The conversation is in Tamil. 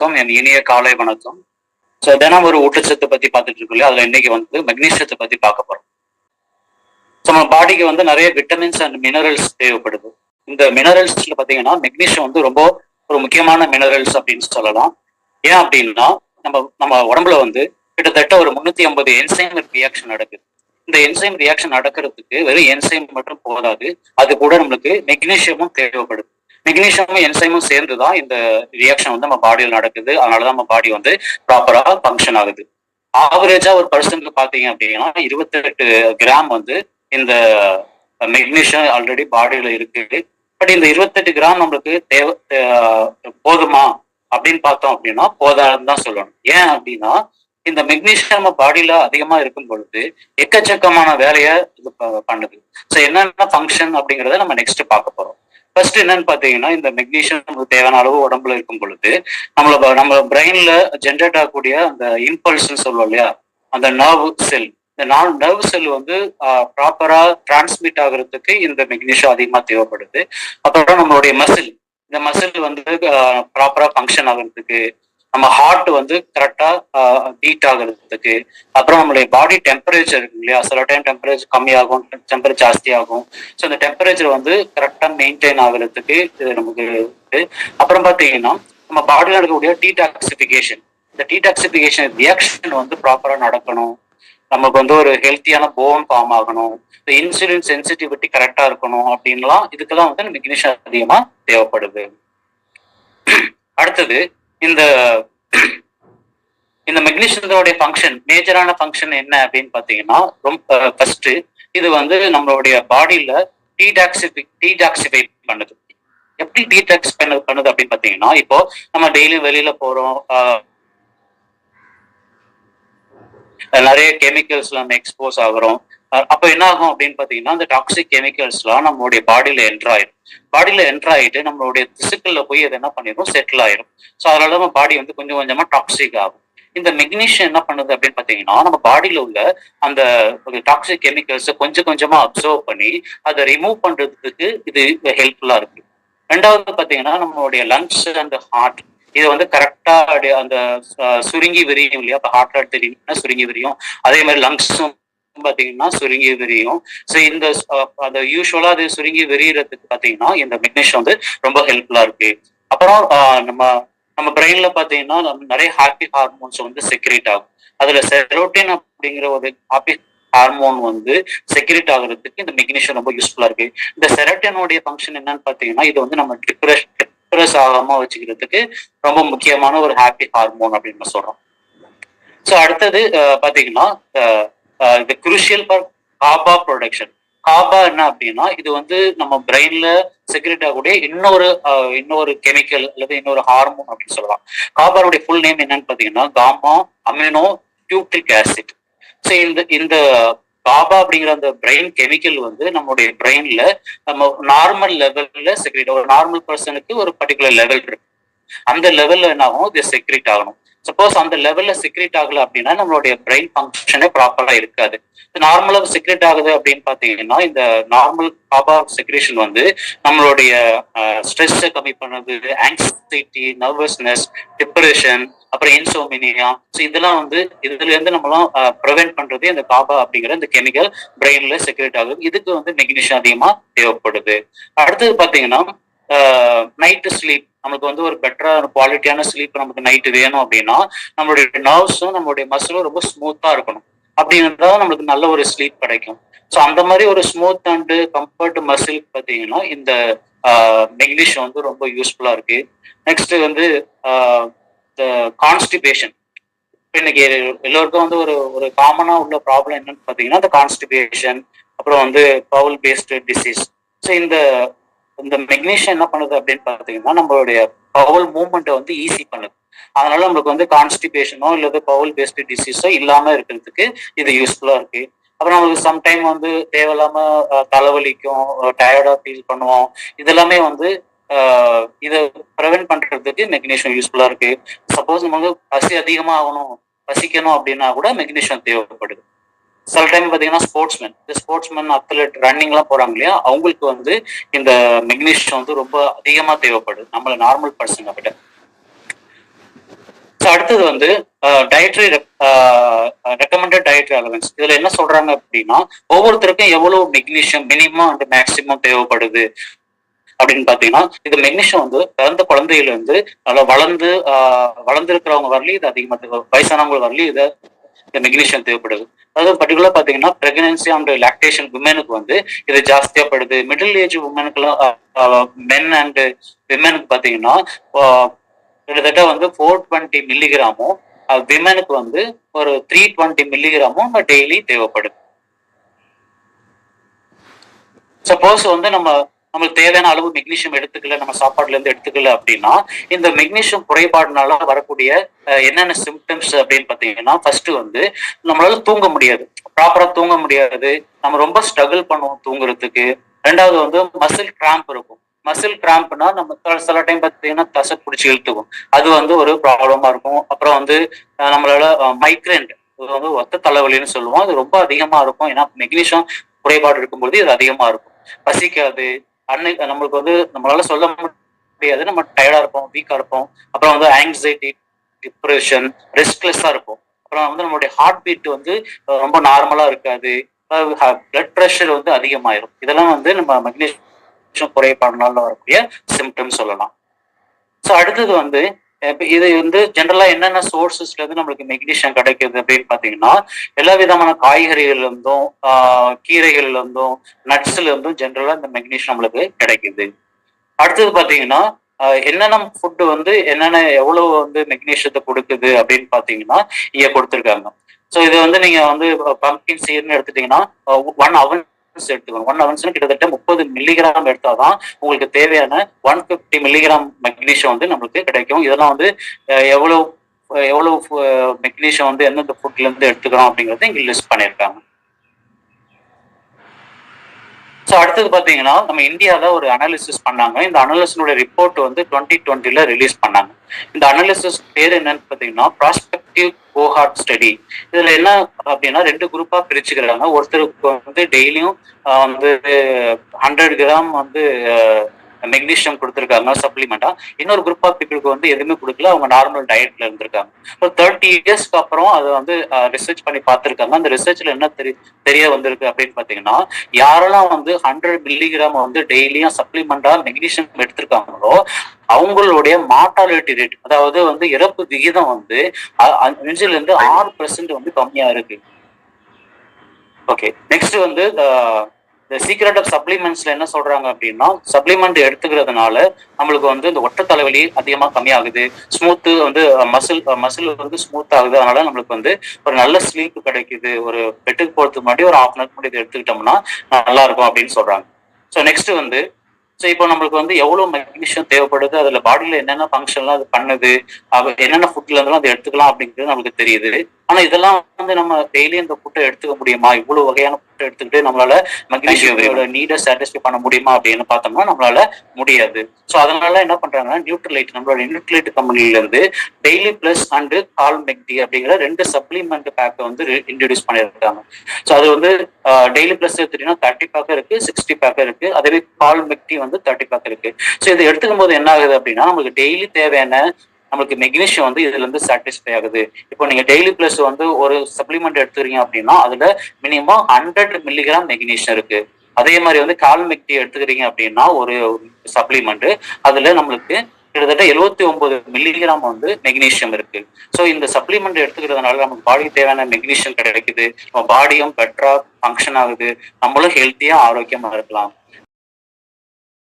என் இனிய காலை வணக்கம். ஸோ தினம் ஒரு ஊட்டச்சத்து பத்தி பார்த்துட்டு இருக்கோம் இல்லையா, அதுல இன்னைக்கு வந்து மெக்னீசியத்தை பத்தி பார்க்க போறோம். ஸோ நம்ம பாடிக்கு வந்து நிறைய விட்டமின்ஸ் அண்ட் மினரல்ஸ் தேவைப்படுது. இந்த மினரல்ஸ்ல பாத்தீங்கன்னா மெக்னீசியம் வந்து ரொம்ப ஒரு முக்கியமான மினரல்ஸ் அப்படின்னு சொல்லலாம். ஏன் அப்படின்னா நம்ம நம்ம உடம்புல வந்து கிட்டத்தட்ட ஒரு 350 என்சைம் ரியாக்ஷன் நடக்குது. இந்த என்சைம் ரியாக்ஷன் நடக்கிறதுக்கு வெறும் என்சைம் மட்டும் போதாது, அது கூட நம்மளுக்கு மெக்னீசியமும் தேவைப்படுது. மெக்னீசியமும் என்சைமும் சேர்ந்துதான் இந்த ரியாக்ஷன் வந்து நம்ம பாடியில் நடக்குது. அதனாலதான் நம்ம பாடி வந்து ப்ராப்பரா ஃபங்க்ஷன் ஆகுது. ஆவரேஜா ஒரு பர்சனுக்கு பாத்தீங்க அப்படின்னா 28 கிராம் வந்து இந்த மெக்னீசியம் ஆல்ரெடி பாடியில இருக்கு. பட் இந்த 28 கிராம் நம்மளுக்கு தேவை போதுமா அப்படின்னு பார்த்தோம் அப்படின்னா போதாதுன்னு தான் சொல்லணும். ஏன் அப்படின்னா இந்த மெக்னீசியம் நம்ம பாடியில அதிகமா இருக்கும் பொழுது எக்கச்சக்கமான வேலையை இது பண்ணுது. ஸோ என்னென்ன ஃபங்க்ஷன் அப்படிங்கிறத நம்ம நெக்ஸ்ட் பார்க்க போறோம். ஃபர்ஸ்ட் என்னன்னு பாத்தீங்கன்னா இந்த மெக்னீசியம் நமக்கு தேவையான அளவு உடம்புல இருக்கும் பொழுது நம்ம பிரெயின்ல ஜென்ரேட் ஆகக்கூடிய அந்த இம்பல்ஸ்ன்னு சொல்லுவோம் இல்லையா, அந்த நர்வ் செல், இந்த நர்வ் செல் வந்து ப்ராப்பரா டிரான்ஸ்மிட் ஆகுறதுக்கு இந்த மெக்னீசியம் அதிகமா தேவைப்படுது. அப்புறம் நம்மளுடைய மசில், இந்த மசில் வந்து ப்ராப்பரா ஃபங்க்ஷன் ஆகுறதுக்கு, நம்ம ஹார்ட் வந்து கரெக்டா பீட் ஆகுறதுக்கு, அப்புறம் நம்மளுடைய பாடி டெம்பரேச்சர் இருக்கு இல்லையா, சில டைம் டெம்பரேச்சர் கம்மியாகும், டெம்பரேச்சர் ஜாஸ்தி ஆகும். ஸோ இந்த டெம்பரேச்சர் வந்து கரெக்டா மெயின்டைன் ஆகுறதுக்கு இது நமக்கு இருக்கு. அப்புறம் பாத்தீங்கன்னா நம்ம பாடியில் இருக்கக்கூடிய டீடாக்சிபிகேஷன், இந்த டீடாக்சிபிகேஷன் ரியாக்ஷன் வந்து ப்ராப்பரா நடக்கணும். நமக்கு வந்து ஒரு ஹெல்த்தியான போன் ஃபார்ம் ஆகணும், இன்சுலின் சென்சிட்டிவிட்டி கரெக்டா இருக்கணும். அப்படின்லாம் இதுக்கெல்லாம் வந்து மெக்னீசியம் அதிகமா தேவைப்படுது. அடுத்தது இந்த இந்த மெக்னீசியத்தோடைய ஃபங்க்ஷன், மேஜரான ஃபங்க்ஷன் என்ன அப்படின்னு பாத்தீங்கன்னா ரொம்ப ஃபர்ஸ்ட் இது வந்து நம்மளுடைய பாடியில டீடாக்சிஃபை பண்ணுது. எப்படி டீடாக்ஸ் பண்ணுது அப்படின்னு பாத்தீங்கன்னா, இப்போ நம்ம டெய்லி வெளியில போறோம், நிறைய கெமிக்கல்ஸ் நம்ம எக்ஸ்போஸ் ஆகுறோம். அப்ப என்ன ஆகும் அப்படின்னு பாத்தீங்கன்னா அந்த டாக்ஸிக் கெமிக்கல்ஸ் எல்லாம் நம்மளுடைய பாடியில என்டர் ஆயிரும். பாடியில என்டர் ஆயிட்டு நம்மளுடைய திசுக்கள்ல போய் அது என்ன பண்ணிடும், செட்டில் ஆயிரும். ஸோ அதனால நம்ம பாடி வந்து கொஞ்சம் கொஞ்சமா டாக்ஸிக் ஆகும். இந்த மெக்னீசியம் என்ன பண்ணுது அப்படின்னு பாத்தீங்கன்னா நம்ம பாடியில உள்ள அந்த டாக்ஸிக் கெமிக்கல்ஸ் கொஞ்சம் கொஞ்சமா அப்சர்வ் பண்ணி அதை ரிமூவ் பண்றதுக்கு இது ஹெல்ப்ஃபுல்லா இருக்கு. ரெண்டாவது பாத்தீங்கன்னா நம்மளுடைய லங்ஸ் அண்ட் ஹார்ட், இது வந்து கரெக்டா அந்த சுருங்கி விரியும் இல்லையா, இப்போ ஹார்ட் அட்டாக் தெரியும்னா சுருங்கி விரியும், அதே மாதிரி லங்ஸும் பாத்தீங்கன்னா சுருங்கி விரியும். ஸோ இந்த அந்த யூஸ்வலா அது சுருங்கி விரியறதுக்கு பாத்தீங்கன்னா இந்த மெக்னீசியம் வந்து ரொம்ப ஹெல்ப்ஃபுல்லா இருக்கு. அப்புறம் நம்ம நம்ம பிரெயின்ல பாத்தீங்கன்னா நிறைய ஹாப்பி ஹார்மோன்ஸ் வந்து செக்ரேட் ஆகும். அதுல செரோட்டின் அப்படிங்கிற ஒரு ஹாப்பி ஹார்மோன் வந்து செக்ரேட் ஆகுறதுக்கு இந்த மெக்னீசியம் ரொம்ப யூஸ்ஃபுல்லா இருக்கு. இந்த செரோட்டினுடைய ஃபங்க்ஷன் என்னன்னு பாத்தீங்கன்னா இது வந்து நம்ம டிப்ரெஸ் ஆகாம வச்சுக்கிறதுக்கு ரொம்ப முக்கியமான ஒரு ஹாப்பி ஹார்மோன் அப்படின்னு சொல்றோம். ஸோ அடுத்தது பாத்தீங்கன்னா இந்த crucial for GABA production. GABA என்ன அப்படின்னா இது வந்து நம்ம பிரெயின்ல செக்ரேட் ஆகக்கூடிய இன்னொரு கெமிக்கல் அல்லது இன்னொரு ஹார்மோன் அப்படின்னு சொல்லலாம். காபாவுடைய ஃபுல் நேம் என்னன்னு பாத்தீங்கன்னா gamma amino butyric acid. So இந்த காபா அப்படிங்கிற அந்த பிரெயின் கெமிக்கல் வந்து நம்மளுடைய பிரெயின்ல நம்ம நார்மல் லெவல்ல செக்ரேட், ஒரு நார்மல் பர்சனுக்கு ஒரு பர்டிகுலர் லெவல் இருக்கு, அந்த லெவல்ல என்ன ஆகும், இது செக்ரேட் ஆகணும். சப்போஸ் அந்த லெவல்ல செக்ரேட் ஆகல அப்படின்னா நம்மளுடைய பிரெயின் ஃபங்க்ஷனே ப்ராப்பரா இருக்காது. நார்மலா செக்ரேட் ஆகுது அப்படின்னு பாத்தீங்கன்னா இந்த நார்மல் காபா செக்ரேஷன் வந்து நம்மளுடைய ஸ்ட்ரெஸ்ஸை கம்மி பண்ணுது, ஆங்ஸைட்டி, நர்வஸ்னஸ், டிப்ரெஷன், அப்புறம் இன்சோமினியா. ஸோ இதெல்லாம் வந்து இதுல இருந்து நம்மளாம் ப்ரிவென்ட் பண்றது இந்த காபா அப்படிங்கிற இந்த கெமிக்கல் பிரெயின்ல செக்ரேட் ஆகுது. இதுக்கு வந்து மெக்னீசியம் அதிகமா தேவைப்படுது. அடுத்தது பாத்தீங்கன்னா நைட்டு ஸ்லீப், நமக்கு வந்து ஒரு பெட்டரா குவாலிட்டியான ஸ்லீப் நமக்கு நைட்டு வேணும் அப்படின்னா நம்மளுடைய நர்வ்ஸும் நம்மளுடைய மசிலும் ரொம்ப ஸ்மூத்தா இருக்கணும். அப்படின்றதா நம்மளுக்கு நல்ல ஒரு ஸ்லீப் கிடைக்கும். ஸோ அந்த மாதிரி ஒரு ஸ்மூத் அண்ட் கம்ஃபர்ட் மசில் பார்த்தீங்கன்னா இந்த மெக்னீசியம் வந்து ரொம்ப யூஸ்ஃபுல்லா இருக்கு. நெக்ஸ்ட் வந்து கான்ஸ்டிபேஷன். இன்னைக்கு எல்லோருக்கும் வந்து ஒரு ஒரு காமனா உள்ள ப்ராப்ளம் என்னன்னு பார்த்தீங்கன்னா இந்த கான்ஸ்டிபேஷன், அப்புறம் வந்து பவுல் பேஸ்டு டிசீஸ். ஸோ இந்த மெக்னீசியம் என்ன பண்ணுது அப்படின்னு பார்த்தீங்கன்னா நம்மளுடைய பவுல் மூவ்மெண்ட்டை வந்து ஈஸி பண்ணுது. அதனால நம்மளுக்கு வந்து கான்ஸ்டிபேஷனோ இல்லது பவுல் பேஸ்டு டிசீஸோ இல்லாம இருக்கிறதுக்கு இது யூஸ்ஃபுல்லா இருக்கு. அப்புறம் நம்மளுக்கு சம்டைம் வந்து தேவையில்லாம தலைவலிக்கும், டயர்டா ஃபீல் பண்ணுவோம். இதெல்லாமே வந்து இதை ப்ரிவென்ட் பண்றதுக்கு மெக்னீசியம் யூஸ்ஃபுல்லா இருக்கு. சப்போஸ் நமக்கு பசி அதிகமா ஆகணும், பசிக்கணும் அப்படின்னா கூட மெக்னீசியம் தேவைப்படுது. சில டைம் பாத்தீங்கன்னா ஸ்போர்ட்ஸ்மேன் அத்லெட் ரன்னிங் எல்லாம் போறாங்க இல்லையா, அவங்களுக்கு வந்து இந்த மெக்னீசியம் வந்து ரொம்ப அதிகமா தேவைப்படுது நம்மள நார்மல் பர்சனை விட. அடுத்தது வந்து டயட்ரி ரெக்கமெண்டட் டயட்ரி அலவன்ஸ். இதுல என்ன சொல்றாங்க அப்படின்னா, ஒவ்வொருத்தருக்கும் எவ்வளவு மெக்னீஷியம் மினிமம் அண்ட் மேக்சிமம் தேவைப்படுது அப்படின்னு பாத்தீங்கன்னா, இது மெக்னீஷியம் வந்து பிறந்த குழந்தையில இருந்து நல்லா வளர்ந்துருக்கிறவங்க வரலையும் இது அதிகமா வயசானவங்க வரலையும் இந்த மெக்னீஷியம் தேவைப்படுது. அதாவது பர்டிகுலர் பாத்தீங்கன்னா பிரெக்னன்சி அண்ட் லாக்டேஷன் விமனுக்கு வந்து இது ஜாஸ்தியா படுது. மிடில் ஏஜ் உமனுக்குலாம் மென் அண்ட் விமனுக்கு பாத்தீங்கன்னா கிட்டத்தட்ட வந்து 420 மில்லிகிராமும், விமனுக்கு வந்து ஒரு 320 மில்லிகிராமும் டெய்லி தேவைப்படுது. சப்போஸ் வந்து நம்மளுக்கு தேவையான அளவு மெக்னீஷியம் எடுத்துக்கல, நம்ம சாப்பாடுல இருந்து எடுத்துக்கல அப்படின்னா, இந்த மெக்னீஷியம் குறைபாடுனால வரக்கூடிய என்னென்ன சிம்டம்ஸ் அப்படின்னு பாத்தீங்கன்னா, ஃபர்ஸ்ட் வந்து நம்மளால தூங்க முடியாது, ப்ராப்பரா தூங்க முடியாது, நம்ம ரொம்ப ஸ்ட்ரகிள் பண்ணுவோம் தூங்குறதுக்கு. ரெண்டாவது வந்து மசில் கிராம்ப் இருக்கும். மசில் கிராம்ப்னா நம்ம சில டைம் பார்த்தீங்கன்னா தசை பிடிச்சி இழுத்துக்கும், அது வந்து ஒரு ப்ராப்ளமா இருக்கும். அப்புறம் வந்து நம்மளால மைக்ரேன், இது வந்து ஒத்த தலைவலின்னு சொல்லுவோம், அது ரொம்ப அதிகமா இருக்கும். ஏன்னா மெக்னீஷியம் குறைபாடு இருக்கும்போது இது அதிகமா இருக்கும். பசிக்காது, நம்மளுக்கு வந்து நம்மளால சொல்ல முடியாது, நம்ம டயர்டா இருப்போம், வீக்கா இருப்போம். அப்புறம் வந்து ஆங்ஸைட்டி, டிப்ரெஷன், ரெஸ்ட்லெஸ்ஸா இருக்கும். அப்புறம் வந்து நம்மளுடைய ஹார்ட் பீட் வந்து ரொம்ப நார்மலா இருக்காது, பிளட் ப்ரெஷர் வந்து அதிகமாயிரும். இதெல்லாம் வந்து நம்ம மெக்னீஷியம் குறைபாடுனால வரக்கூடிய சிம்டம்ஸ் சொல்லலாம். ஸோ அடுத்தது வந்து இது வந்து ஜென்ரலா என்னென்ன சோர்சஸ்ல இருந்து நம்மளுக்கு மெக்னீஷியம் கிடைக்குது அப்படின்னு பாத்தீங்கன்னா, எல்லா விதமான காய்கறிகள்ல இருந்தும், கீரைகள்ல இருந்தும், நட்ஸ்ல இருந்தும் ஜென்ரலா இந்த மெக்னீஷியம் நம்மளுக்கு கிடைக்குது. அடுத்தது பாத்தீங்கன்னா என்னென்ன ஃபுட்டு வந்து என்னென்ன எவ்வளவு வந்து மெக்னீஷியத்தை கொடுக்குது அப்படின்னு பாத்தீங்கன்னா இங்க கொடுத்துருக்காங்க. ஸோ இது வந்து நீங்க வந்து பம்ப்கின் சீட்னு எடுத்துட்டீங்கன்னா 1 அவன்ஸ் எடுத்துக்கணும். 1 அவன்ஸ்னு கிட்டத்தட்ட 30 மில்லிகிராம் எடுத்தாதான் உங்களுக்கு தேவையான 150 மில்லிகிராம் மெக்னீஷியம் வந்து நம்மளுக்கு கிடைக்கும். இதெல்லாம் வந்து எவ்வளவு எவ்வளவு மெக்னீஷியம் வந்து எந்தெந்த ஃபுட்ல இருந்து எடுத்துக்கிறோம் அப்படிங்கறத இங்க லிஸ்ட் பண்ணியிருக்காங்க. ஸோ அடுத்தது பாத்தீங்கன்னா நம்ம இந்தியாவில ஒரு அனாலிசிஸ் பண்ணாங்க. இந்த அனாலிசிஸோட ரிப்போர்ட் வந்து 2020 ரிலீஸ் பண்ணாங்க. இந்த அனாலிசிஸ் பேர் என்னன்னு பாத்தீங்கன்னா ப்ராஸ்பெக்டிவ் கோஹார்ட் ஸ்டடி. இதுல என்ன அப்படின்னா 2 குரூப்பா பிரிச்சுக்கிறாங்க. ஒருத்தருக்கு வந்து டெய்லியும் வந்து 100 கிராம் வந்து மெக்னீஷியம் கொடுத்துருக்காங்க சப்ளிமெண்டா. இன்னொரு குரூப் ஆஃப் பீப்புளுக்கு வந்து எதுவுமே கொடுக்கல, அவங்க நார்மல் டயட்ல இருந்திருக்காங்க. ஒரு 30 இயர்ஸ்க்கு அப்புறம் அதை வந்து ரிசர்ச் பண்ணி பார்த்துருக்காங்க. அந்த ரிசர்ச்ல என்ன தெரிய வந்திருக்கு அப்படின்னு பாத்தீங்கன்னா, யாரெல்லாம் வந்து 100 மில்லிகிராம் வந்து டெய்லியும் சப்ளிமெண்டா மெக்னீஷியம் எடுத்திருக்காங்களோ அவங்களுடைய மார்டாலிட்டி ரேட், அதாவது வந்து இறப்பு விகிதம் வந்து 5ல இருந்து 6% வந்து கம்மியா இருக்கு. ஓகே, நெக்ஸ்ட் வந்து இந்த சீக்ரெட் ஆஃப் சப்ளிமெண்ட்ஸ்ல என்ன சொல்றாங்க அப்படின்னா, சப்ளிமெண்ட் எடுத்துக்கிறதுனால நம்மளுக்கு வந்து இந்த ஒற்றை தலைவலி அதிகமா கம்மியாகுது, ஸ்மூத்து வந்து மசில் வந்து ஸ்மூத் ஆகுது, அதனால நம்மளுக்கு வந்து ஒரு நல்ல ஸ்லீப் கிடைக்குது, ஒரு பெட்டுக்கு போறதுக்கு முன்னாடி ஒரு 1/2 hour முன்னாடி இதை எடுத்துக்கிட்டோம்னா நல்லா இருக்கும் அப்படின்னு சொல்றாங்க. ஸோ நெக்ஸ்ட் வந்து இப்போ நம்மளுக்கு வந்து எவ்வளவு மெக்னீஷியம் தேவைப்படுது, அதுல பாடியில என்னென்ன ஃபங்க்ஷன்லாம் அது பண்ணுது, என்னென்ன ஃபுட்ல இருந்தாலும் அதை எடுத்துக்கலாம் அப்படிங்கிறது நமக்கு தெரியுது. ஆனா இதெல்லாம் வந்து நம்ம டெய்லி இந்த ஃபுட்டை எடுத்துக்க முடியுமா, இவ்வளவு வகையான ஃபுட்டை எடுத்துக்கிட்டு நம்மளால மெக்னீஷியோட நீடை சாட்டிஸ்ஃபை பண்ண முடியுமா அப்படின்னு பார்த்தோம்னா நம்மளால முடியாது. ஸோ அதனால என்ன பண்றாங்கன்னா நியூட்ரலைட், நம்மளோட நியூட்ரலைட் கம்பெனில இருந்து டெய்லி பிளஸ் அண்ட் கால் மெக்டி அப்படிங்கிற 2 சப்ளிமெண்ட் பேக்கை வந்து இன்ட்ரடியூஸ் பண்ணியிருக்காங்க. ஸோ அது வந்து டெய்லி பிளஸ் எடுத்துட்டீங்கன்னா 30 பேக் இருக்கு, 60 பேக் இருக்கு, அதே கால் மெக்டி வந்து 30 பேக் இருக்கு. ஸோ இதை எடுத்துக்கும் போது என்ன ஆகுது அப்படின்னா, நமக்கு டெய்லி தேவையான நம்மளுக்கு மெக்னீஷியம் வந்து இதுல இருந்து சாட்டிஸ்ஃபை ஆகுது. இப்போ நீங்க டெய்லி பிளஸ் வந்து ஒரு சப்ளிமெண்ட் எடுத்துக்கிறீங்க அப்படின்னா அதுல மினிமம் 100 மில்லிகிராம் மெக்னீஷியம் இருக்கு. அதே மாதிரி வந்து கால் மெக்டி எடுத்துக்கிறீங்க அப்படின்னா ஒரு சப்ளிமெண்ட், அதுல நம்மளுக்கு கிட்டத்தட்ட 79 மில்லிகிராம் வந்து மெக்னீஷியம் இருக்கு. ஸோ இந்த சப்ளிமெண்ட் எடுத்துக்கிறதுனால நமக்கு பாடிக்கு தேவையான மெக்னீஷியம் கிடைக்குது, நம்ம பாடியும் பெட்டரா ஃபங்க்ஷன் ஆகுது, நம்மளும் ஹெல்த்தியா ஆரோக்கியமா இருக்கலாம்.